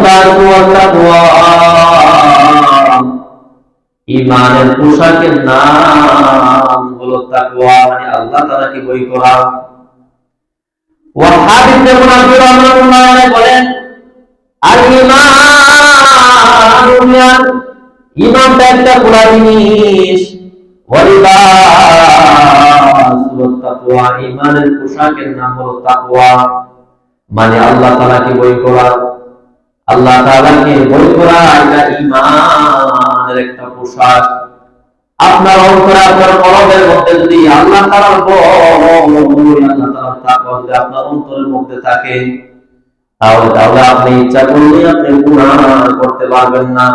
লিবাসু ওয়াত-তাকওয়া, ঈমানের পোশাকের নাম হলো তাকওয়া, মানে আল্লাহ তাআলাকে ভয় করা। ওয়া হাদিস ইবনে আব্দুর রাহমাতুল্লাহ আলাইহি বলেন, আল ঈমান, ঈমানটা একটা পুরা জিনিস। ওয়া লিবাসু ওয়াত-তাকওয়া, ঈমানের পোশাকের নাম হলো তাকওয়া, মানে আল্লাহ তাআলাকে ভয় করা। আল্লাহ তাআলাকে ভয় করা এটা ঈমানের একটা পোশাক। আপনার অন্তরে, আপনার কলবের মধ্যে যদি আল্লাহ তাআলার ভয়, আল্লাহ তাআলার তাকওয়া যদি আপনার অন্তরের মধ্যে থাকে, তাহলে আপনি ইচ্ছা করলে আপনি গুনাহ করতে পারবেন না।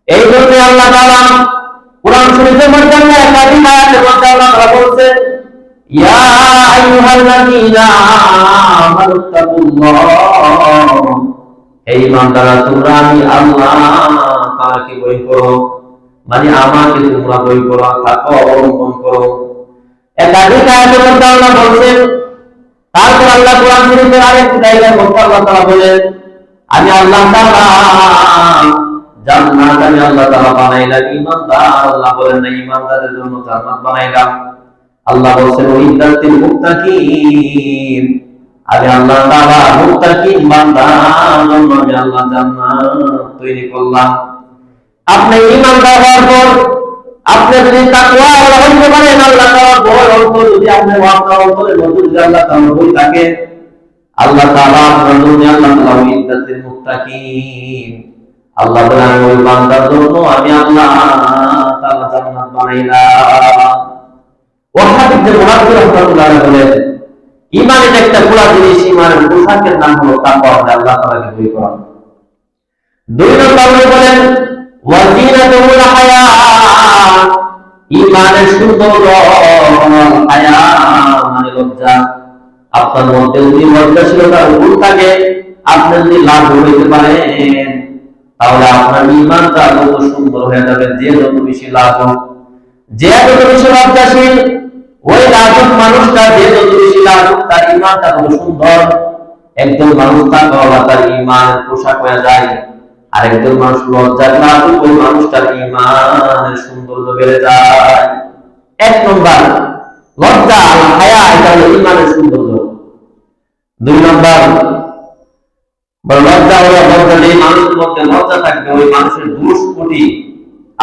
এই জন্য আল্লাহ তাআলা কুরআন শরীফের মধ্যে একাধিক আয়াতের মধ্যে আল্লাহ তাআলা বলেছেন, ইয়া আইয়ুহাল্লাযীনা আমানুত্তাকুল্লাহ, এই বান্দারা তোমরা আমি আল্লাহ তাআলাকে ভয় করো, মানে আমাকে তোমরা ভয় করো, তাকওয়া অবলম্বন করো। একাধিক আয়াতের মধ্যে আল্লাহ বলেন। তারপর আল্লাহ কোরআন শরীফের আরেকটি জায়গায় আল্লাহ তাআলা বলেন, আমি আল্লাহ তাআলা জান্নাত, আমি আল্লাহ তাআলা বানাইলাম ঈমানদার। আল্লাহ বলেন না ঈমানদারদের জন্য জান্নাত বানাইলাম। আল্লাহ বলেন ওয়াইদাতিল মুত্তাকিন, আমি আল্লাহ তাআলা মুত্তাকিন বান্দার জন্য আমি আল্লাহ জান্নাত তৈরি করলাম। আপনি ঈমানদার হওয়ার পর আপনি যদি তাকওয়া হইতে পারেন, আল্লাহ তাআলার ভয় অন্তর যদি আপনার অন্তরের মধ্যে যদি আল্লাহ তাআলার ভয় থাকে, আল্লাহ তাআলা আপনার জন্য আল্লাহ তাআলা ওয়াইদাতিল মুত্তাকিন, আল্লাহ বলেন ওই বান্দার জন্য আমি আল্লাহ তাআলা জান্নাত বানাইলাম। ওয়াহাবিদের মুনাফিক রাহমাতুল্লাহ বলেন, ঈমানের একটা পুরা জিনিস, ঈমানের পোশাকের নাম হলো তাকওয়া, আল্লাহ তাআলাকে ভয় করা। দুই নম্বরে বলেন ওয়াজিনাতুল হায়া, ঈমানের সৌন্দর্য হায়া মানে লজ্জা। আপনার মধ্যে যদি লজ্জাশীলতার গুণ থাকে, আপনি যদি লাভ হইতে পারেন, তাহলে আপনার ঈমানটা কত সুন্দর হয়ে যাবে। যে যত বেশি লাভ, যে যত বেশি লজ্জাশীল, ওই লাজুক মানুষটা যে যত বেশি লাজুক, তার ঈমানটা কত সুন্দর। একজন মানুষ তাকওয়া, তার ঈমানের পোশাক হয়ে যায়। আর একজন মানুষ লজ্জা লাজুক, ওই মানুষটার ঈমানের সৌন্দর্য বেড়ে যায়। এক নম্বর লজ্জা আল হায়া, এটা হলো ঈমানের সৌন্দর্য। দুই নম্বর লজ্জা হলো, লজ্জা যে মানুষের মধ্যে লজ্জা থাকবে, ওই মানুষের দোষ কোটি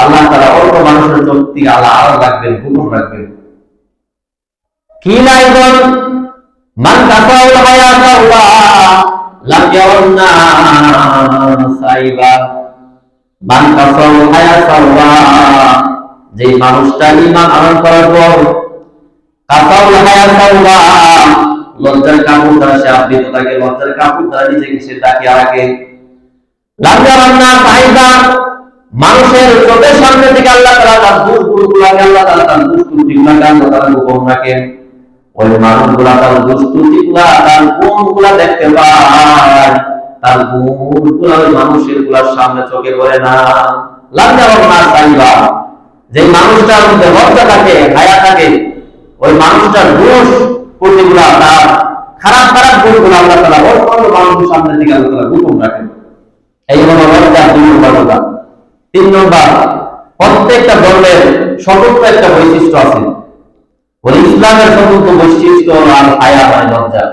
আল্লাহ তাআলা অন্য মানুষের চোখ থেকে আড়াল রাখবেন, গোপন রাখবেন। কি লাইবন মান কাসাউল হায়াতা আল্লাহ লাম ইয়াওন্না সাইবা, মান কাসাউল হায়াতা আল্লাহ, যে মানুষটা ঈমান আনয়ন করার পর কাসাউল হায়াতা আল্লাহ, লজ্জার কাপড় দ্বারা সে আবৃত থাকে, লজ্জার কাপড় দ্বারা নিজেকে সে ঢাকে রাখে। লাম ইয়াওন্না সাইবা, মানুষের চোখের সামনে থেকে আল্লাহ তাআলা তার দুষ্কৃতিগুলোকে, আল্লাহ তাআলা তার দুষ্কৃতিগুলোকে আল্লাহ তাআলা গোপন রাখেন। ওই মানুষগুলা তার দুষ্কৃতিগুলা, তার গুণগুলা দেখতে পায়, তার গুণগুলা ওই মানুষের গুলার সামনে চোখে পড়ে না। লাজ্জাওয়ান্না সাইবা, যে মানুষটার মধ্যে লজ্জা থাকে, হায়া থাকে, ওই মানুষটার দোষ প্রতিগুলা, তার খারাপ খারাপ গুণগুলা আল্লাহ তাআলা অন্য মানুষের সামনে থেকে আল্লাহ তাআলা গোপন রাখেন। এই হলো লজ্জার দুই নম্বর। তিন নম্বর, প্রত্যেকটা ধর্মের স্বতন্ত্র একটা বৈশিষ্ট্য আছে। ওই ইসলামের স্বতন্ত্র বৈশিষ্ট্য আর হায়া মানে লজ্জা।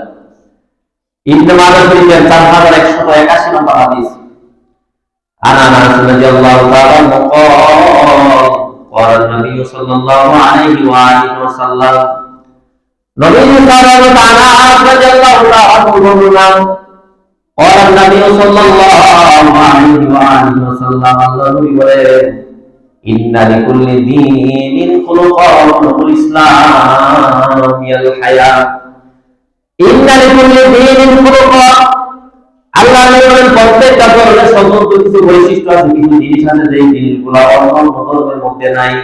ইবনে মাজাহ শরীফের 4181 নম্বর হাদিস, আনা আনাস রাদিয়াল্লাহু তাআলা قال النبي صلى الله عليه واله وسلم, নবী সাল্লাল্লাহু তাআলা রাদিয়াল্লাহু তাআলা বলেন, قال النبي صلى الله عليه واله وسلم, আল্লাহ নবী বলেন, ইন্না লিকুল্লি দীনিন খুলুকান ওয়াল ইসলাম ইয়াল হায়া, ইন্না লিকুল্লি দীনিন খুলুকান, আল্লাহ বলেন প্রত্যেকটা ধর্মের স্বতন্ত্র কিছু বৈশিষ্ট্য আছে, কিছু জিনিস আছে যে জিনিসগুলো অন্য ধর্মের মধ্যে নাই।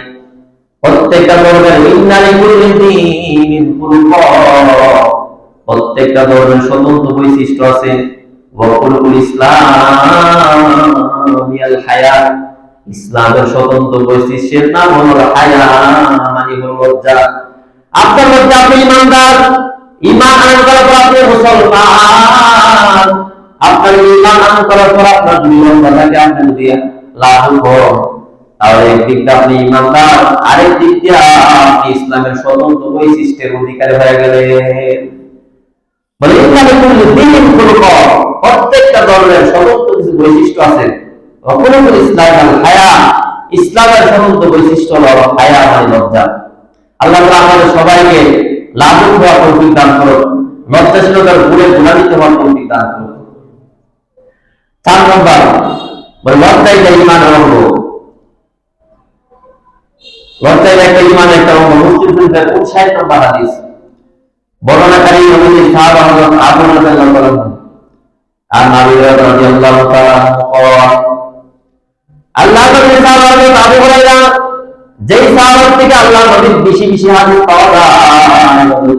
প্রত্যেকটা ধর্মের ইন্না লিকুল্লি দীনিন খুলুকান, প্রত্যেকটা ধর্মের স্বতন্ত্র বৈশিষ্ট্য আছে। ওয়া খুলুকুল ইসলাম ইয়াল হায়া, ইসলামের স্বতন্ত্র বৈশিষ্ট্যের নাম হলো হায়া, মানে হলো লজ্জা। আপনার মধ্যে আপনি ঈমানদার, ঈমান আনয়ন করার পর আপনি মুসলমান, আপনার ঈমান আমল করার পর আপনার যদি লজ্জা থাকে, আপনি যদি লাজুক হন, তাহলে একদিকটা আপনি ঈমানদার, আরেক দিক দিয়ে আপনি ইসলামের স্বতন্ত্র বৈশিষ্ট্যের অধিকারী হয়ে গেলেন। বলে ইসলামের দিন প্রত্যেকটা ধর্মের স্বতন্ত্র কিছু বৈশিষ্ট্য আছে। অকুল ইসলাম হায়া, ইসলামের স্বতন্ত্র বৈশিষ্ট্য হলো হায়া মানে লজ্জা। আল্লাহ তাআলা আমাদের সবাইকে লাজুক হওয়ার তৌফিক দান করুন, লজ্জাশীলতার ভুলে গুণান্বিত হওয়ার তৌফিক দান করুন। 4 নম্বর, লজ্জাই ঈমানের অঙ্গ। লজ্জাই একটা ঈমানের একটা অঙ্গ। মুসলিম শরীফের 59 নম্বর হাদিস, বর্ণনাকারী নবীজি সাহাবা হযরত আবু রাদিয়াল্লাহু তাআলা আর নবী রাদিয়াল্লাহু তাআলা আল্লাহ নবী সাহাবা আবু হুরায়রা, যেই সাহাবা থেকে আল্লাহ নবীর বেশি বেশি হাদিস পাওয়া যায়,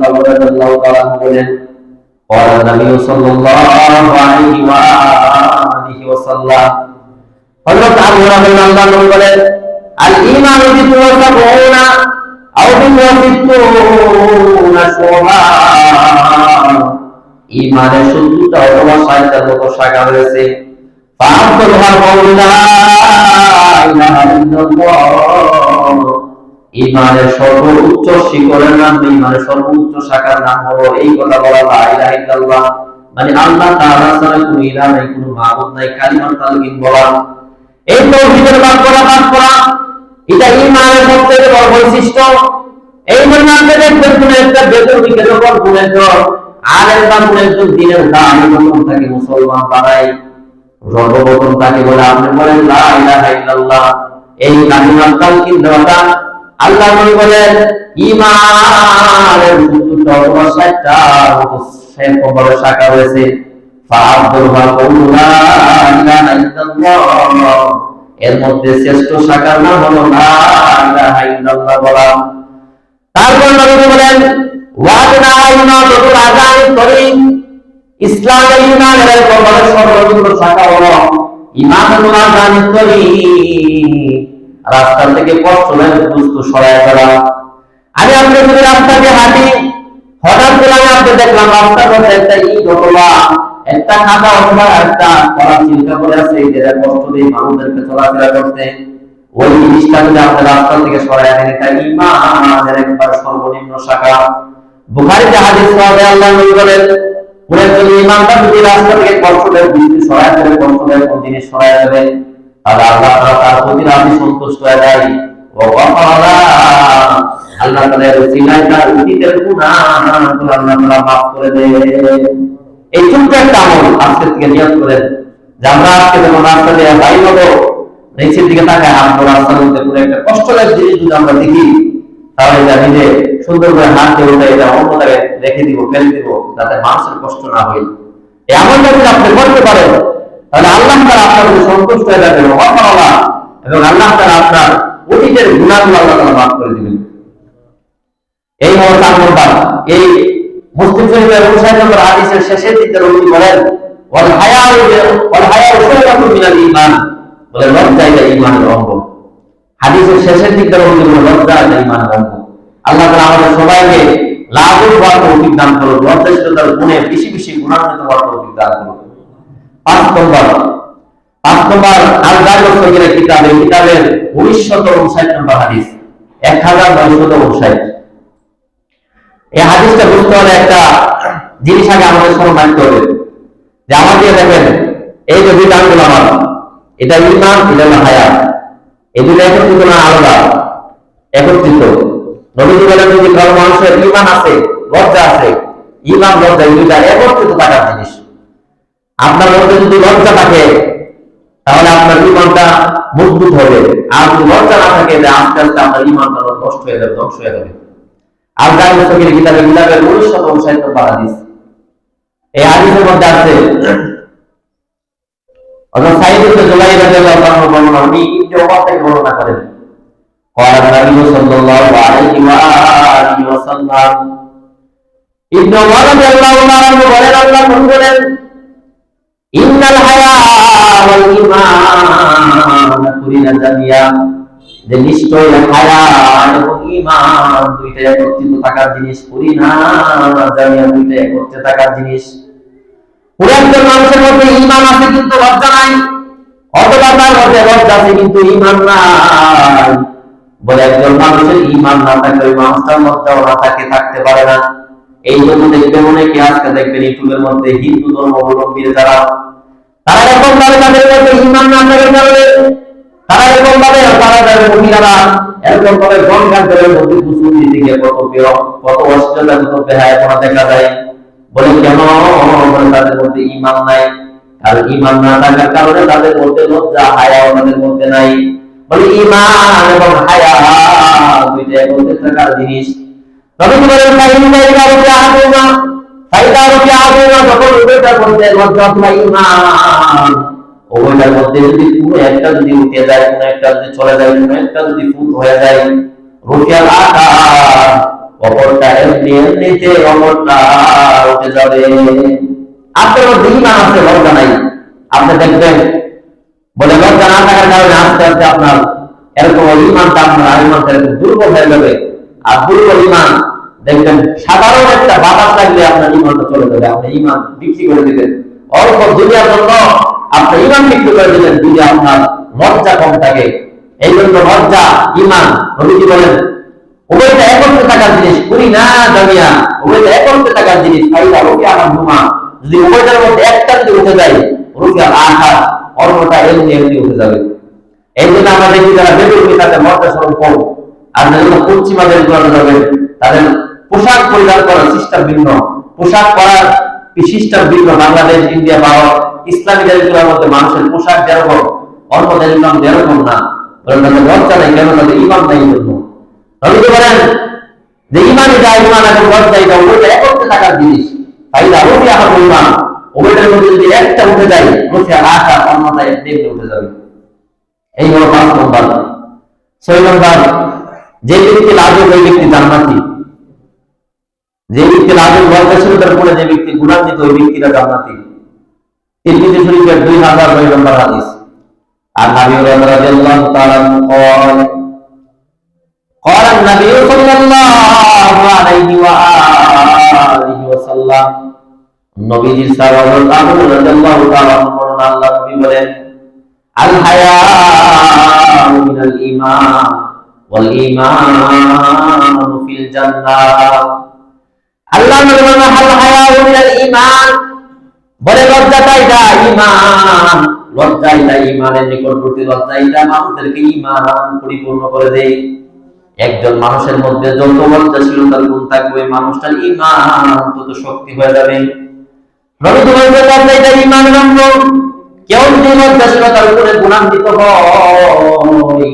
আবু রাদিয়াল্লাহু তাআলা বলেন, قال النبي صلى الله عليه وآله وسلم, হযরত আবু হুরায়রা আল্লাহ নবী বলেন, আল ঈমানু বিতুওয়াসাবুনা আও বিতুওয়াসিত্তুনা শুআবা, ঈমানের 70টা অথবা 60টার মতো শাখা রয়েছে। ফাআবদুল্লাহ কাউলু লা ইলাহা ইল্লাল্লাহ, ঈমানের সর্বোচ্চ শিখরের নাম, ঈমানের সর্বোচ্চ শাখার নাম হলো এই কথা বলা, লা ইলাহা ইল্লাল্লাহ, মানে আল্লাহ তাআলা ছাড়া কোনো ইলাহ নাই, কোনো মাবুদ নাই, কালিমাত তাওহীদ বলা। এই তাওহীদের পাঠ করা এটা ঈমানের সবচেয়ে বড় বৈশিষ্ট্য। এই জন্য আপনি দেখবেন কোন একটা বেতনকে যখন কোন একজন আলেম বা কোন একজন দ্বীনের দায়ী যখন তাকে মুসলমান বানায়, সর্বপ্রথম তাকে বলে, আপনি বলেন লা ইলাহা ইল্লাল্লাহ, এই কালিমাত তাওহীদ দেওয়াটা আল্লাহ নবী বলেন ঈমানের 70টা অথবা 60টা বড় শাখা রয়েছে। ফাআবদুল্লাহ কাউলু লা ইলাহা ইল্লাল্লাহ, এর মধ্যে শ্রেষ্ঠ শাখার নাম হলো লা ইলাহা ইল্লাল্লাহ বলা। তারপর নবী বলেন ওয়াদনা ঈমানাতুল আযান তরিক, ইসলামের ঈমানের সর্বোচ্চ শাখা হলো ঈমানুল আযান তরিক, রাস্তা থেকে কষ্টের বস্তু সরায় ফেলা। আমি আপনি যদি রাস্তা দিয়ে হাঁটি, হঠাৎ করে আপনি দেখলাম রাস্তার মধ্যে একটা ইট অথবা একটা কাদা অথবা একটা করা চিন্তা করে আছে, যেটা কষ্ট দিয়ে মানুষদেরকে চলাফেরা করতে, ওই জিনিসটা যদি আপনি রাস্তা থেকে সরায় দেন, এটা ঈমানের একবার সর্বনিম্ন শাখা। বুখারীতে হাদিস পাওয়া আল্লাহ নবী বলেন, কোন একজন ঈমানদার যদি রাস্তা থেকে কষ্টের বস্তু সরায় ফেলে, কষ্টের কোন জিনিস সরায় ফেলে, তাহলে আল্লাহ তাআলা তার প্রতি রাজি সন্তুষ্ট হয়ে যায়। ও গফারা, আল্লাহ তাআলার উসিলায় তার অতীতের গুনাহগুলো আল্লাহ তাআলা মাফ করে দেয়। এই ছোট্ট একটা আমল আজকে থেকে নিয়ত করেন যে আমরা আজকে যখন রাস্তা দিয়ে বাইর হবো, নিচের দিকে তাকায় হাত ধরে রাস্তার মধ্যে কোনো একটা কষ্টের জিনিস যদি আমরা দেখি, তাহলে এটা নিজে সুন্দর করে হাত দিয়ে ওঠে, এটা অন্য জায়গায় রেখে দিব, ফেলে দিব, যাতে মানুষের কষ্ট না হয়। এই আমলটা যদি আপনি করতে পারেন, তাহলে আল্লাহ তাআলা আপনার উপর সন্তুষ্ট হয়ে যাবেন এবং আল্লাহ তাআলা আপনার অতীতের গুনাহগুলো আল্লাহ তাআলা মাফ করে দিবেন। এই হলো 4 নম্বর। এই মুসলিম শরীফের 59 নম্বর হাদিসের শেষের দিকে নবী বলেন ওয়াল হায়াউ শুআবাতুন মিনাল ঈমান, বলে লজ্জা এটা ঈমানের অঙ্গ। হাদিসের শেষের দিকে নবী বলেন লজ্জা এটা ঈমানের অঙ্গ। আল্লাহ তাআলা আমাদের সবাইকে লাজুক হওয়ার তৌফিক দান করুন, লজ্জাশীলতার গুণে বেশি বেশি গুণান্বিত হওয়ার তৌফিক দান করুন। 5 নম্বর আল জামিউ সগীর কিতাবের 1959 নম্বর হাদিস, 1959। এই হাদিসটা বুঝতে হলে একটা জিনিস আগে আমাদের স্মরণ রাখতে হবে, যে আমাদের দেখেন এই যে বিধানগুলো আমার, এটা ঈমান, এটা হলো হায়া, এই দুটো একত্রিত না আলাদা, একত্রিত। নবীজি বলেন যদি কারো মানুষের ঈমান আছে, লজ্জা আছে, ঈমান লজ্জা এই দুইটা একত্রিত থাকার জিনিস। আপনার মধ্যে যদি লজ্জা থাকে, তাহলে আপনার ঈমানটা মজবুত হবে, আর যদি লজ্জা না থাকে, আস্তে আস্তে আপনার ঈমানটা নষ্ট হয়ে যাবে, ধ্বংস হয়ে যাবে। আল জামিউ সগীর কিতাবের 1959 নম্বর হাদিস। এই হাদিসের মধ্যে আছে হযরত সাঈদ ইবনে জুবাইর রাদিয়াল্লাহু আনহু বর্ণনা, উনি ইবনে ওমর থেকে বর্ণনা করেন, قال النبي صلى الله عليه وآله وسلم, ইবনে ওমর রাদিয়াল্লাহু আনহু বলেন, আল্লাহ বলেন ইন্নাল হায়া ওয়াল ঈমান কুরিনা জামিয়া, যে নিশ্চয় হায়া এবং ঈমান দুইটা একত্রিত থাকার জিনিস, কুরিনা জামিয়া দুইটা একত্রিত থাকার জিনিস। কোন একজন মানুষের মধ্যে ঈমান আছে কিন্তু লজ্জা নাই, অথবা তার মধ্যে লজ্জা আছে কিন্তু ঈমান নাই। বলে একজন মানুষের ঈমান না থাকলে ওই মানুষটার লজ্জাও না থাকে, থাকতে পারে না। এই জন্য দেখবেন অনেকে আজকে দেখবেন ইউটিউবের মধ্যে হিন্দু ধর্মাবলম্বী যারা, তারা এরকম ভাবে তাদের মধ্যে ঈমান না থাকার কারণে তারা এরকম ভাবে তারা মহিলারা এরকম ভাবে গণকান্তরের মধ্যে কুসুম দিকে কত অশ্লীলতা কত বেহায়াপনা দেখা যায়। বলে কেন? বলে তাদের মধ্যে ঈমান নাই, আর ঈমান না থাকার কারণে তাদের মধ্যে লজ্জা হায়া তাদের মধ্যে নাই। বলে ঈমান এবং হায়া দুইটা একত্রে থাকার জিনিস। তবে কি বলেন যখন উভয়টার মধ্যে লজ্জা অথবা ঈমান উভয়টার মধ্যে যদি কোনো একটা যদি উঠে যায়, কোনো একটা যদি চলে যায়, কোনো একটা যদি ফুট হয়ে যায়, রুফিয়াল আকার অপরটা এমনিতে অপরটা উঠে যাবে। আপনার মধ্যে ঈমান আছে, লজ্জা নাই, আপনি দেখবেন বলে লজ্জা না থাকার কারণে আস্তে আস্তে আপনার এরকম ঈমানটা আপনার ঈমানটা এরকম দুর্বল হয়ে যাবে। আর দুর্বল ঈমান দেখবেন সাধারণ একটা বাতাস লাগলে আপনার ঈমানটা চলে যাবে, আপনি ঈমান বিক্রি করে দিবেন। অল্প দুনিয়ার জন্য আপনি ঈমান বিক্রি করে দিবেন যদি আপনার লজ্জা কম থাকে। এই জন্য লজ্জা ঈমান নবীজি বলেন উভয়টা একত্রে থাকার জিনিস, করি না জানিয়া উভয়টা একত্রে থাকার জিনিস। ফাইদা রুফি আমার ঘুমা, যদি উভয়টার মধ্যে একটা যদি উঠে যায় রুফি আর আঘাত অন্যটা এমনি এমনি উঠে যাবে। এই জন্য আমরা দেখি যারা বেদুর্মী তাদের মর্যাদা স্বরূপ কম, আর যারা পশ্চিমাদের গুলো যাবে তাদের পোশাক পরিধান করার সিস্টেম ভিন্ন, পোশাক পরার সিস্টেম ভিন্ন। বাংলাদেশ, ইন্ডিয়া, ভারত ইসলামী দেশগুলোর মধ্যে মানুষের পোশাক যেরকম অন্য দেশগুলো যেরকম না। তাদের লজ্জা নেই, কেন? তাদের ঈমান নাই। জন্য নবীজি বলেন যে ঈমানই যা, ঈমান এবং লজ্জা এটা উভয়টা একত্রে থাকার জিনিস। ফাইদা রুফি আমার ঈমান, উভয়টার মধ্যে যদি একটা উঠে যায় রুফি আর আঘাত অন্যটা এমনি উঠে যাবে। এই হলো 5 নম্বর। 6 নম্বর, যে ব্যক্তি লাজুক ওই ব্যক্তি জান্নাতি। যে ব্যক্তি লাজুক লজ্জাশীলতার পরে যে ব্যক্তি গুণান্বিত ওই ব্যক্তিরা জান্নাতি। তিরমিজি শরীফের 2009 নম্বর হাদিস। আর নবী রাদিয়াল্লাহু তাআলা বলেন قال النبي صلى الله عليه وآله وسلم নবীজি সাল্লাল্লাহু তাআলা আল্লাহ নবী বলেন আল হায়া মিনাল ঈমান ওয়াল ঈমান ফিল জান্নাহ। আল্লাহ নবী বলেন আল হায়া মিনাল ঈমান, বলে লজ্জাটা এটা ঈমান, লজ্জা এটা ঈমানের নিকটবর্তী, লজ্জা এটা মানুষদেরকে ঈমান পরিপূর্ণ করে দেয়। একজন মানুষের মধ্যে যত লজ্জাশীলতার গুণ থাকবে ওই মানুষটার ঈমান তত শক্তি হয়ে যাবে। নবী বলেন লজ্জা এটা ঈমানের অঙ্গ। কেউ যদি লজ্জাশীলতার উপরে গুণান্বিত হয়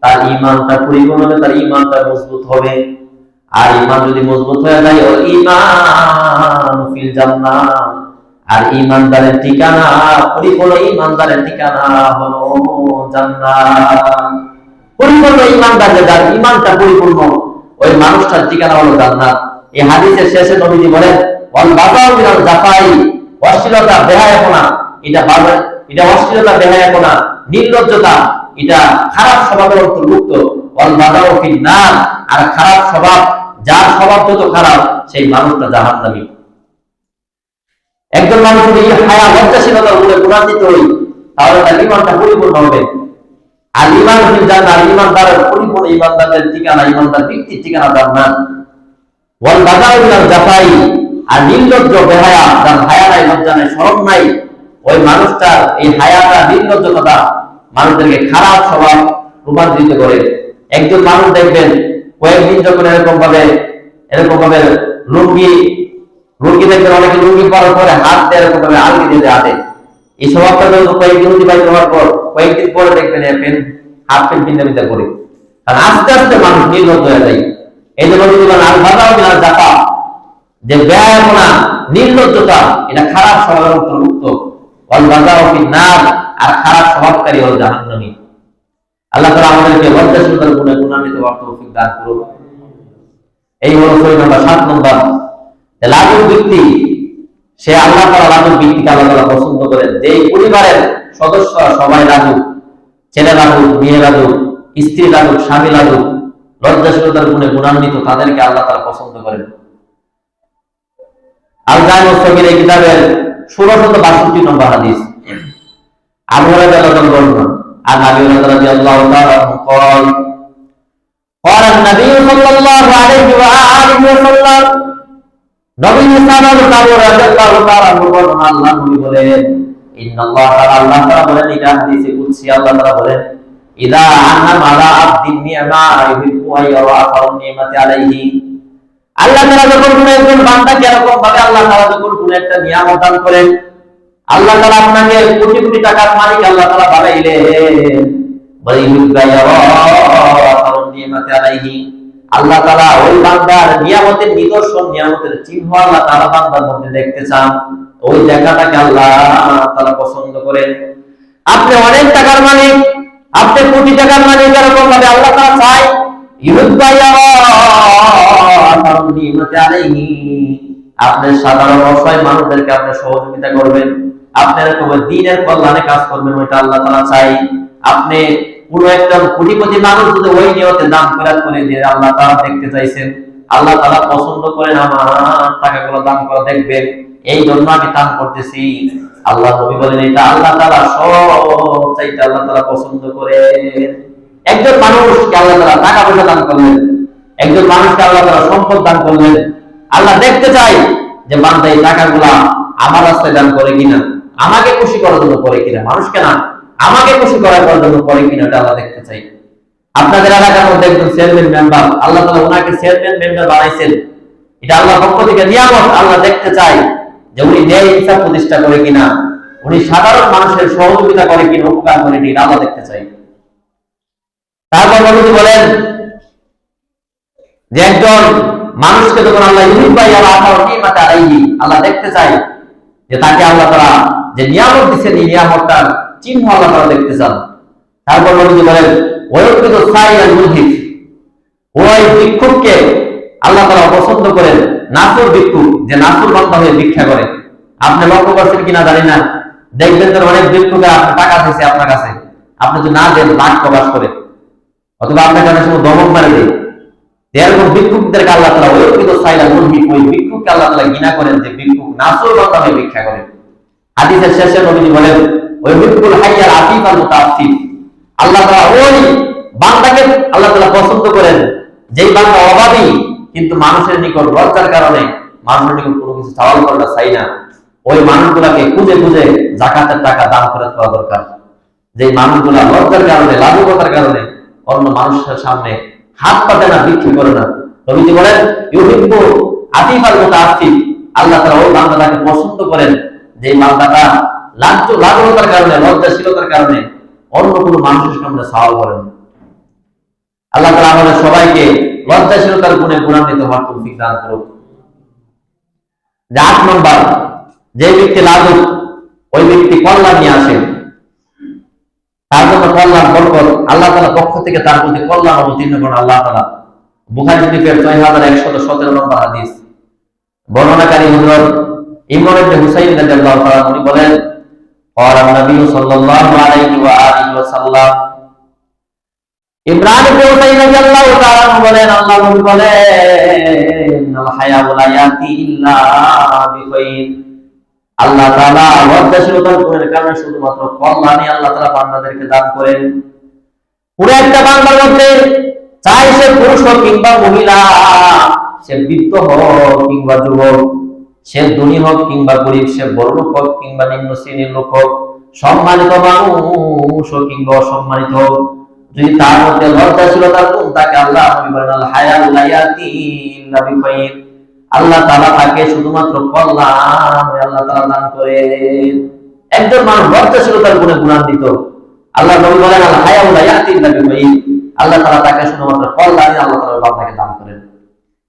তার ঈমানটা পরিপূর্ণ হবে, তার ঈমানটা মজবুত হবে। আর ঈমান যদি মজবুত হয়ে যায় ওর ঈমান ফিল জান্নাহ, আর ঈমানদারের ঠিকানা, পরিপূর্ণ ঈমানদারের ঠিকানা হলো জান্নাত। পরিপূর্ণ ঈমানদার যার ঈমানটা পরিপূর্ণ ওই মানুষটার ঠিকানা হলো জান্নাত। এই হাদিসের শেষে নবীজি বলেন ওয়াল বাযাউ মিনাল জাফাই, অশ্লীলতা বেহায়াপনা এটা অশ্লীলতা বেহায়াপনা নির্লজ্জতা এটা খারাপ স্বভাবের অন্তর্ভুক্ত। ওয়াল বাযাউ ফিন নার, আর খারাপ স্বভাব যার স্বভাব যত খারাপ সেই মানুষটা জাহান্নামী। একজন মানুষ যদি হায়া লজ্জাশীলতার উপরে গুণান্বিত হই তাহলে তার ঈমানটা পরিপূর্ণ হবে। আর ঈমান ফিল জান্নাহ, ঈমানদারের পরিপূর্ণ ঈমানদারের ঠিকানা, ঈমানদার ব্যক্তির ঠিকানা জান্নাত। ওয়াল বাযাউ মিনাল জাফাই, আর নির্লজ্জ বেহায়া যার হায়া নাই, লজ্জা নাই, শরম নাই, ওই মানুষটার এই হায়াটা নির্লজ্জতা মানুষদেরকে খারাপ স্বভাব রূপান্তরিত করে। একজন মানুষ দেখবেন কয়েকদিন যখন এরকম ভাবে লুঙ্গি দেখবেন অনেকে লুঙ্গি পরার পরে হাত দিয়ে এরকম ভাবে আলগি দিতে হাতে, এই স্বভাবটা যখন কয়েকদিন অতিবাহিত হওয়ার পর কয়েকদিন পরে দেখবেন হাত পেন পিন্ডা করে, কারণ আস্তে আস্তে মানুষ নির্লজ্জ হয়ে যায়। এই জন্য যদি বলেন আল বাযাউ মিনাল জাফা, যে বেহায়াপনা নির্লজ্জতা এটা খারাপ স্বভাবের অন্তর্ভুক্ত। ওয়াল বাযাউ ফিন নার, আর খারাপ স্বভাবকারী হল জাহান্নামী। আল্লাহ তাআলা আমাদেরকে লজ্জাশীলতার গুণে গুণান্বিত হওয়ার তৌফিক দান করুন। এই হলো 6 নম্বর। 7 নম্বর, লাজুক ব্যক্তি, সে আল্লাহ তাআলা লাজুক ব্যক্তিকে আল্লাহ তাআলা পছন্দ করেন। যেই পরিবারের সদস্য সবাই লাজুক, ছেলে লাজুক, মেয়ে লাজুক, স্ত্রী লাজুক, স্বামী লাজুক, লজ্জাশীলতার গুণে গুণান্বিত, তাদেরকে আল্লাহ তাআলা পছন্দ করেন। আল জামিউ সগীর এই কিতাবের 1662 নম্বর হাদিস। আবু হুরায়রা রাদিয়াল্লাহু আনহু আর নবী রাদিয়াল্লাহু তাআলা قال قال النبي صلى الله عليه واله وسلم নবী সাল্লাল্লাহু রাদিয়াল্লাহু তাআলা বলেন, আল্লাহ নবী বলেন, ইন্নাল্লাহ তাআলা, আল্লাহ তাআলা বলেন, এটা হাদিসে কুদসি, আল্লাহ তাআলা বলেন, ইদা আনআমা আলা আবদিন নি'মা ইউহিব্বু আইয়ারা আসারু নি'মাতি আলাইহি। আল্লাহ তাআলা যখন কোন একজন বান্দাকে এরকম ভাবে আল্লাহ তাআলা যখন কোন একটা নিয়ামত দান করেন, আল্লাহ তাআলা আপনাকে কোটি কোটি টাকার মালিক আল্লাহ তাআলা বানাইলেন, বলে ইউহিব্বু আইয়ারা আসারু নি'মাতি আলাইহি। আল্লাহ তাআলা ওই বান্দার নিয়ামতের নিদর্শন, নিয়ামতের চিহ্ন আল্লাহ তাআলা বান্দার মধ্যে দেখতে চান, ওই জায়গাটাকে আল্লাহ তাআলা পছন্দ করেন। আপনি অনেক টাকার মালিক, আপনি কোটি টাকার মালিক, এরকম ভাবে আল্লাহ তাআলা চায় আপনি সাধারণ অসহায় মানুষদেরকে আপনি সহযোগিতা করবেন, আপনি এরকম দ্বীনের কল্যাণে কাজ করবেন, ওইটা আল্লাহ তাআলা চাই। আপনি পুরো একটা কোটিপতি মানুষ যদি ওই নিয়তে দান করে যে আল্লাহ তাআলা দেখতে চাইছেন, আল্লাহ তাআলা পছন্দ করেন আমার টাকাগুলো দান করে দেখবেন, এই জন্য আমি দান করতেছি। আল্লাহ নবী বলেন, এটা আল্লাহ তাআলা সব চাইতে আল্লাহ তাআলা পছন্দ করেন। একজন মানুষকে আল্লাহ তাআলা টাকা পয়সা দান করলেন, একজন মানুষকে আল্লাহ তাআলা সম্পদ দান করলেন, আল্লাহ দেখতে চাই যে বান্দা এই টাকাগুলা আমার রাস্তায় দান করে কিনা, আমাকে খুশি করার জন্য করে কিনা, মানুষকে না আমাকে খুশি করার জন্য করে কিনা, এটা আল্লাহ দেখতে চাই। আপনাদের এলাকার মধ্যে একজন চেয়ারম্যান মেম্বার, আল্লাহ তাআলা ওনাকে চেয়ারম্যান মেম্বার বানাইছেন, এটা আল্লাহর পক্ষ থেকে নিয়ামত। আল্লাহ দেখতে চাই যে উনি ন্যায় ইনসাফ প্রতিষ্ঠা করে কিনা, উনি সাধারণ মানুষের সহযোগিতা করে কিনা, উপকার করে কিনা, আল্লাহ দেখতে চাই। তারপর নবী বলেন যে একজন মানুষকে যখন আল্লাহ আল্লাহ দেখতে চাই যে তাকে আল্লাহ তাআলা যে নিয়ামত দিচ্ছেন, এই নিয়ামতটার চিহ্ন আল্লাহ তাআলা দেখতে চান। তারপর নবী বলেন, ওই ভিক্ষুককে আল্লাহ তাআলা পছন্দ করেন, নাসুর ভিক্ষুক, যে নাসুর বান্দা হয়ে ভিক্ষা করে। আপনি লক্ষ্য করছেন কিনা জানি না, দেখবেন তো অনেক ভিক্ষুকে টাকা দিয়েছে আপনার কাছে, আপনি যদি না দেন রাগ প্রকাশ করে, অথবা আপনার কাছে শুধু দমক মারে দেয়। এরকম ভিক্ষুকদেরকে আল্লাহ তাআলা ওই ভিক্ষুককে আল্লাহ তাআলা ঘৃণা করেন, যে ভিক্ষুক নাসুর বান্দা হয়ে ভিক্ষা করে। হাদিসের শেষে নবী বলেন, ওই ভিক্ষুল হাইয়াল আতিফ আল মুতাআফফিফ, আল্লাহ তাআলা ওই বান্দাকে আল্লাহ তাআলা পছন্দ করেন, যেই বান্দা অভাবী কিন্তু মানুষের নিকট লজ্জার কারণে মানুষের নিকট কোনো কিছু চাওয়াল করা চাই না, ওই মানুষগুলাকে খুঁজে খুঁজে যাকাতের টাকা দান করে দেওয়া দরকার। যে মানুষগুলা লজ্জার কারণে, লাজুকতার কারণে অন্য মানুষের সামনে হাত পাতে না, ভিক্ষা করে না, নবীজি বলেন ইউহিব্বু আতিফ আল মুতাআফফিফ, আল্লাহ তাআলা ওই বান্দাটাকে পছন্দ করেন, যে বান্দাটা লাজুকতার কারণে, লজ্জাশীলতার কারণে অন্য কোনো মানুষের সামনে সওয়াল করেন। আল্লাহ তাআলা আমাদের সবাইকে লজ্জাশীলতার গুণে গুণান্বিত হওয়ার তৌফিক দান করুন। 8 নম্বর, যে ব্যক্তি লাজুক, ওই ব্যক্তি কল্যাণ নিয়ে আসেন, তার জন্য কল্যাণ বরকত আল্লাহ তাআলা পক্ষ থেকে তার প্রতি কল্যাণ অবতীর্ণ করেন আল্লাহ তাআলা। বুখারী শরীফের 6117 নম্বর হাদিস, বর্ণনাকারী হযরত ইমরান ইবনে হুসাইন রাদিয়াল্লাহু তাআলা উনি বলেন, ক্বালা নবী সাল্লাল্লাহু আলাইহি ওয়া আলিহি ওয়াসাল্লাম, ইমরান ইবনে হুসাইন রাদিয়াল্লাহু তাআলা বলেন, আল্লাহ নবী বলেন, আল হায়াউ লা ইয়াতি ইল্লা বিখাইর, আল্লাহ তাআলা লজ্জাশীলতার গুণের কারণে শুধুমাত্র কল্যাণই আল্লাহ তাআলা বান্দাদেরকে দান করেন। পুরো একটা বান্দার মধ্যে, চাই সে পুরুষ হোক কিংবা মহিলা, সে বৃদ্ধ হোক কিংবা যুবক, সে ধনী হোক কিংবা গরিব, সে বড় লোক হোক কিংবা নিম্ন শ্রেণীর লোক হোক, সম্মানিত মানুষ হোক কিংবা অসম্মানিত হোক, যদি তার মধ্যে লজ্জাশীলতার গুণ থাকে, আল্লাহ বলেন আল হায়াউ লা ইয়াতি ইল্লা বিখাইর, আল্লাহ তাআলা তাকে শুধুমাত্র কল্যাণ আল্লাহ তাআলা দান করেন। একজন মানুষ লজ্জাশীলতার গুণে গুণান্বিত, আল্লাহ নবী বলেন আল হায়াউ লা ইয়াতি ইল্লা বিখাইর, আল্লাহ তাআলা তাকে শুধুমাত্র কল্যাণ আল্লাহ তাআলা বান্দাকে দান করেন।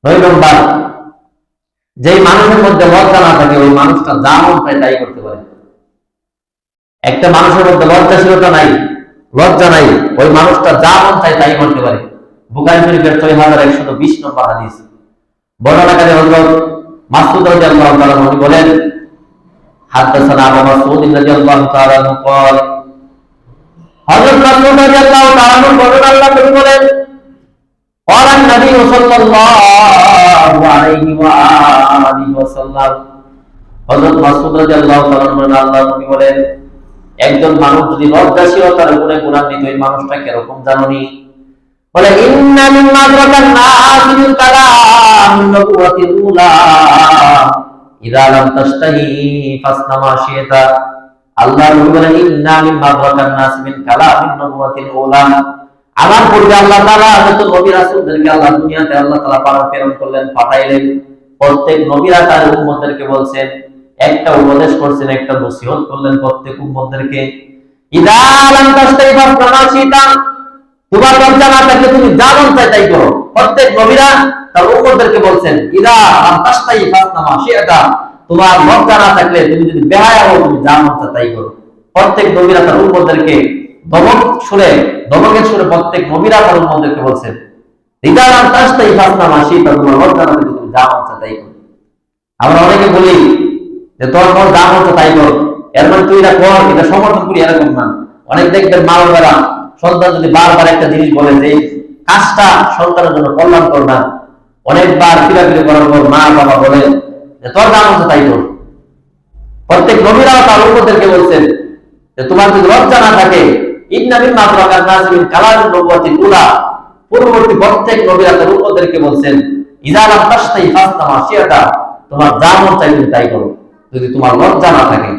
9 নম্বর, যেই মানুষের মধ্যে লজ্জা না থাকে, ওই মানুষটা যা মন চায় তাই করতে পারে। একটা মানুষের মধ্যে লজ্জাশীলতা নাই, লজ্জা নাই, ওই মানুষটা যা মন চায় তাই করতে পারে। বুখারী শরীফের 6120 নম্বর হাদিস, বর্ণনাকারী হযরত মাসউদ রাদিয়াল্লাহু তাআলা উনি বলেন, হাদাসানা আবু মাসউদ রাদিয়াল্লাহু তাআলা قال, হযরত মাসউদ রাদিয়াল্লাহু তাআলা বলেন, আল্লাহ নবী বলেন, قال النبي صلى الله عليه وآله وسلم, হযরত মাসউদ রাদিয়াল্লাহু তাআলা আল্লাহর নবী বলেন, একজন মানুষ যদি লজ্জাশীলতার গুণে গুণান্বিত, ওই মানুষটা কিরকম জানোনি? বলে ইন্না মিম্মা আদরাকান নাস মিন কালাম নবুওয়াতিল উলা ইযা লাম তাশতাহি ফাসনা মা শি'তা। আল্লাহর নবী বলেন ইন্না মিম্মা আদরাকান নাস মিন কালাম নবুওয়াতিল উলা, আমার পূর্বে আল্লাহ তাআলা যত নবী রাসূলদেরকে আল্লাহ দুনিয়াতে আল্লাহ তাআলা প্রেরণ করলেন, পাঠাইলেন, প্রত্যেক নবীরা তার উম্মতদেরকে বলছেন, একটা উপদেশ করছেন, একটা নসিহত করলেন প্রত্যেক উম্মতদেরকে, ইযা লাম তাশতাহি ফাসনা মা শি'তা, তোমার লজ্জা না থাকলে তুমি যা মন চায় তাই করো। প্রত্যেক নবীরা তার উম্মতদেরকে বলছেন, ইযা লাম তাশতাহি ফাসনা মা শি'তা, তোমার লজ্জা না থাকলে তুমি যদি বেহায়া হও, তুমি যা মন চায় তাই করো। প্রত্যেক নবীরা তার উম্মতদেরকে দমকের সুরে প্রত্যেক নবীরা তার উম্মতদেরকে বলছেন, ইযা লাম তাশতাহি ফাসনা মা শি'তা, তোমার লজ্জা না থাকলে তুমি যা মন চায় তাই করো। আমরা অনেকে বলি যে তোর যা মন চায় তাই কর, এর মানে তুই এটা কর, এটা সমর্থন করি, এরকম না। অনেক দেখবেন মা বাবারা সন্তান যদি বারবার একটা জিনিস বলে যে কাজটা সন্তানের জন্য কল্যাণকর না, অনেকবার ফিরাফিরি করার পর মা বাবা বলে যে তোর যা মন চায় তাই কর। প্রত্যেক নবীরা তার উম্মতদেরকে বলছেন যে তোমার যদি লজ্জা না থাকে, ইন্না মিম্মা আদরাকান নাস মিন কালামিন নবুওয়াতিল উলা, পূর্ববর্তী প্রত্যেক নবীরা তার উম্মতদেরকে বলছেন, ইযা লাম তাশতাহি ফাসনা মা শি'তা, তোমার যা মন চায় তুমি তাই করো, যদি তোমার লজ্জা না থাকে।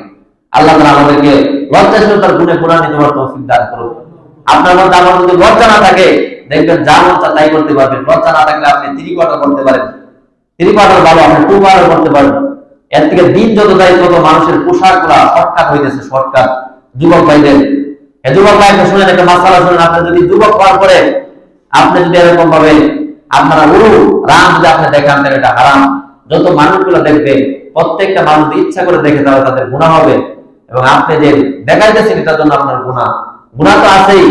আল্লাহ তাআলা আমাদেরকে লজ্জাশীলতার গুণে গুণান্বিত হওয়ার তৌফিক দান করুন। আপনার মধ্যে আমার যদি লজ্জা না থাকে, দেখবেন যা মন চায় তাই করতে পারবেন। লজ্জা না থাকলে আপনি 3 কোয়ার্টার করতে পারেন, 3 কোয়ার্টার ভালো, আপনি 2 কোয়ার্টার করতে পারেন। এর থেকে দিন যত যায় তত মানুষের পোশাকগুলা শর্টকাট হইতেছে, শর্টকাট। যুবক ভাইদের, যুবক ভাইকে শুনেন একটা মাসালা শুনেন, আপনি যদি যুবক হওয়ার পরে আপনি যদি এরকম ভাবে আপনারা রাম যদি আপনি দেখান, তাহলে এটা হারাম। যত মানুষগুলো দেখবে, প্রত্যেকটা মানুষ ইচ্ছা করে দেখে তাহলে তাদের গুনাহ হবে, এবং আপনি যে দেখাইতেছেন এটার জন্য আপনার গুনাহ তো আছেই।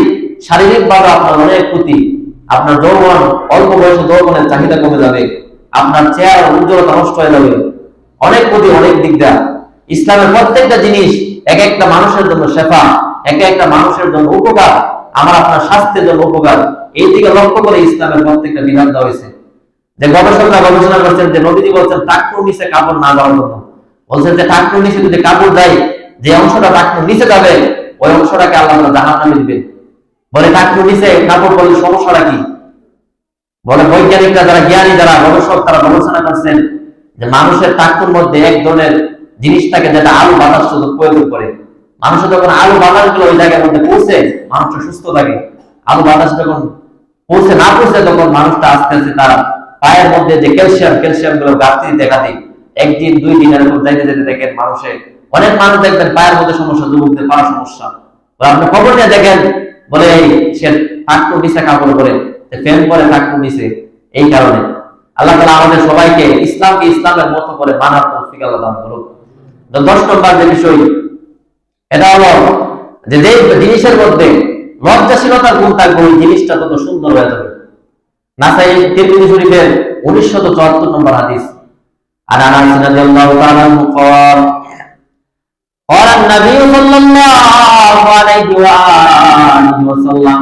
শারীরিক ভাবে আপনার অনেক ক্ষতি, আপনার যৌবন, অল্প বয়সে যৌবনের চাহিদা কমে যাবে, আপনার চেহারা উজ্জ্বলতা নষ্ট হয়ে যাবে, অনেক ক্ষতি, অনেক দিকদার। ইসলামের প্রত্যেকটা জিনিস এক একটা মানুষের জন্য শেফা, এক একটা মানুষের জন্য উপকার, আমার আপনার স্বাস্থ্যের জন্য উপকার। এই দিকে লক্ষ্য করে ইসলামের প্রত্যেকটা বিধান দেওয়া হয়েছে। যে গবেষকরা গবেষণা করছেন যে নবীজি বলছেন টাকনুর নিচে কাপড় না দেওয়ার জন্য, বলছেন যে টাকনুর নিচে যদি কাপড় দেয়, যে অংশটা টাকনুর নিচে যাবে ওই অংশটাকে আল্লাহ জাহান্নামে দিবেন। বলে টাকনুর নিচে কাপড় পরলে সমস্যাটা কি? বলে বৈজ্ঞানিকরা, যারা জ্ঞানী, যারা গবেষক, তারা গবেষণা করছেন যে মানুষের টাকনুর মধ্যে এক ধরনের জিনিস থাকে যেটা আলু বাতাস প্রয়োগ করে। মানুষের যখন আলু বাতাস গুলো ওই জায়গার মধ্যে পৌঁছে, মানুষটা সুস্থ থাকে। আলু বাতাস যখন না পৌঁছে, তখন মানুষটা আস্তে আস্তে তার পায়ের মধ্যে যে ক্যালসিয়াম গুলো ঘাটতি দেখা দেয়। 1 দিন 2 দিন এরকম যাইতে যেতে দেখেন মানুষের, অনেক মানুষ দেখবেন পায়ের মধ্যে সমস্যা, যুবকদের পাওয়ার সমস্যা। আপনি খবর নিয়ে দেখেন, বলে সে টাকনুর নিচে কাপড় পরে, ফ্যান পরে টাকনুর নিচে। এই কারণে আল্লাহ তাআলা আমাদের সবাইকে ইসলামকে ইসলামের মতো করে মানার তৌফিক আল্লাহ দান করুন। 10 নম্বর যে বিষয়, এটা হলো যে জিনিসের মধ্যে লজ্জাশীলতার গুণ থাকবে, ওই জিনিসটা তত সুন্দর হয়ে যাবে। নাসাই তিরমিজি শরীফের 1974 নম্বর হাদিস। আর আনাস রাদিয়াল্লাহু তাআলা আনহু قال قال النبي صلى الله عليه وآله وسلم,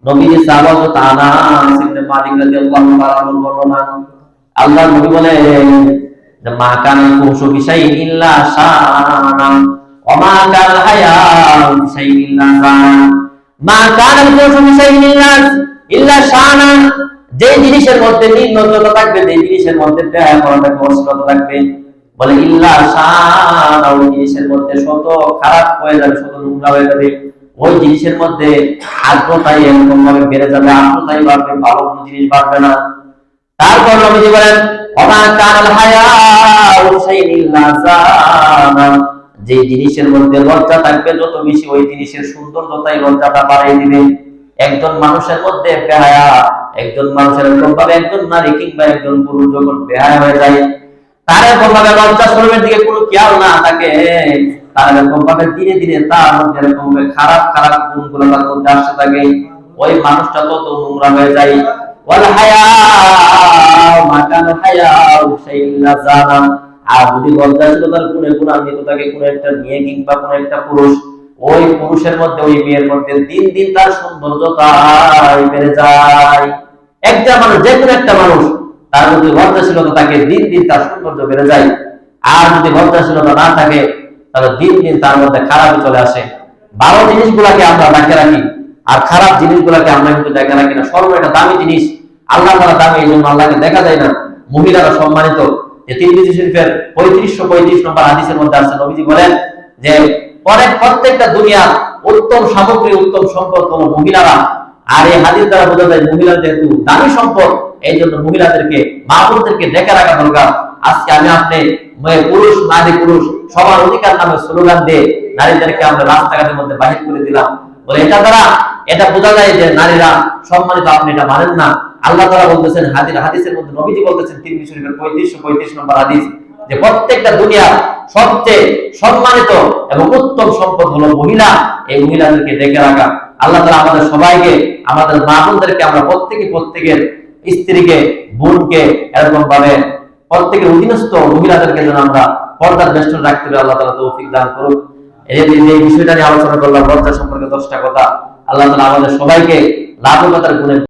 নবীজি সাহাবাত আনাস ইবনে মালিক রাদিয়াল্লাহু তাআলা আনহু বর্ণনা, আল্লাহর নবী বলেন যে মা কানা কুশু বিশাইইন ইল্লা শানা ওয়া মা কাল হায়া বিশাইইন ইল্লা শানা। মা কানা কুশু বিশাইইন ইল্লা শানা, যে জিনিসের মধ্যে নিম্নতা থাকবে, যে জিনিসের মধ্যে ব্যয় করা থাকবে, অশ্লীলতা থাকবে, বলে ইল্লা শানা, ওই জিনিসের মধ্যে শত খারাপ হয়ে যাবে, শত নোংরা হয়ে যাবে। ওই জিনিসের মধ্যে আর্দ্রতাই এরকম ভাবে বেড়ে যাবে, আর্দ্রতাই বাড়বে, ভালো কোনো জিনিস বাড়বে না। তারপর নবীজি বলেন ওমা কানাল হায়া শাইইন ইল্লা জানা, যে জিনিসের মধ্যে লজ্জা থাকবে যত বেশি, ওই জিনিসের সৌন্দর্যতাই লজ্জাটা বাড়িয়ে দিবে। একজন মানুষের মধ্যে বেহায়া, একজন মানুষের এরকম ভাবে, একজন নারী কিংবা একজন পুরুষ যখন বেহায়া হয়ে যায়, তার এরকম ভাবে লজ্জা শরমের দিকে কোনো খেয়াল না থাকে, তার এরকম ভাবে ধীরে ধীরে তার মধ্যে এরকম ভাবে খারাপ খারাপ গুণগুলো তার মধ্যে আসতে থাকে, ওই মানুষটা তত নোংরা হয়ে যায়। ওয়াল হায়া মা কানা হায়া শাইইন ইল্লা জানা, আর যদি লজ্জাশীলতার গুণে গুণান্বিত থাকে কোন একটা মেয়ে কিংবা কোন একটা পুরুষ, ওই পুরুষের মধ্যে, ওই মেয়ের মধ্যে দিন দিন তার সৌন্দর্যতা বেড়ে যায়। একটা মানুষ, যে কোনো একটা মানুষ, তার মধ্যে লজ্জাশীলতা থাকে, দিন দিন তার সৌন্দর্য বেড়ে যায়। আর যদি লজ্জাশীলতা না থাকে তাহলে দিন দিন তার মধ্যে খারাপই চলে আসে। ভালো জিনিসগুলাকে আমরা ঢাকে রাখি আর খারাপ জিনিসগুলাকে আমরা কিন্তু ঢাকে রাখি না। স্বর্ণ একটা দামি জিনিস, আল্লাহ তাআলা দামি, এই জন্য আল্লাহকে দেখা যায় না। মহিলারা সম্মানিত, যে তিরমিজি শরীফের 3535 নম্বর হাদিসের মধ্যে আছে, নবীজি বলেন যে প্রত্যেকটা দুনিয়ার উত্তম সামগ্রী, উত্তম সম্পদ হলো মহিলারা। আর এই হাদিস দ্বারা বোঝা যায় মহিলা যেহেতু দামি সম্পদ, এই জন্য মহিলাদেরকে, মা বোনদেরকে ডেকে রাখা দরকার। আজকে আমি আপনি পুরুষ নারী পুরুষ সবার অধিকার নামে স্লোগান দিয়ে নারীদেরকে আমরা রাস্তাঘাটের মধ্যে বাহির করে দিলাম। বলে এটা দ্বারা এটা বোঝা যায় যে নারীরা সম্মানিত, আপনি এটা মানেন না। আল্লাহ তাআলা বলতেছেন, হাদিসের মধ্যে নবীজি বলতেছেন, তিরমিজি শরীফের 3535 নম্বর হাদিস, যে প্রত্যেকটা দুনিয়ার সবচেয়ে সম্মানিত এবং উত্তম সম্পদ হলো মহিলা। এই মহিলাদেরকে ডেকে রাখা। আল্লাহ তাআলা আমাদের সবাইকে, আমাদের মা বোনদেরকে, আমরা প্রত্যেকের স্ত্রীকে, বোনকে এরকম ভাবে প্রত্যেকের অধীনস্থ মহিলাদেরকে যেন আমরা পর্দার বেষ্টন রাখতে পারি। আল্লাহ তাআলা তৌফিক দান করুন। এই বিষয়টা নিয়ে আলোচনা করলাম, লজ্জা সম্পর্কে 10টা কথা। আল্লাহ তাআলা আমাদের সবাইকে লাভবাতার গুণে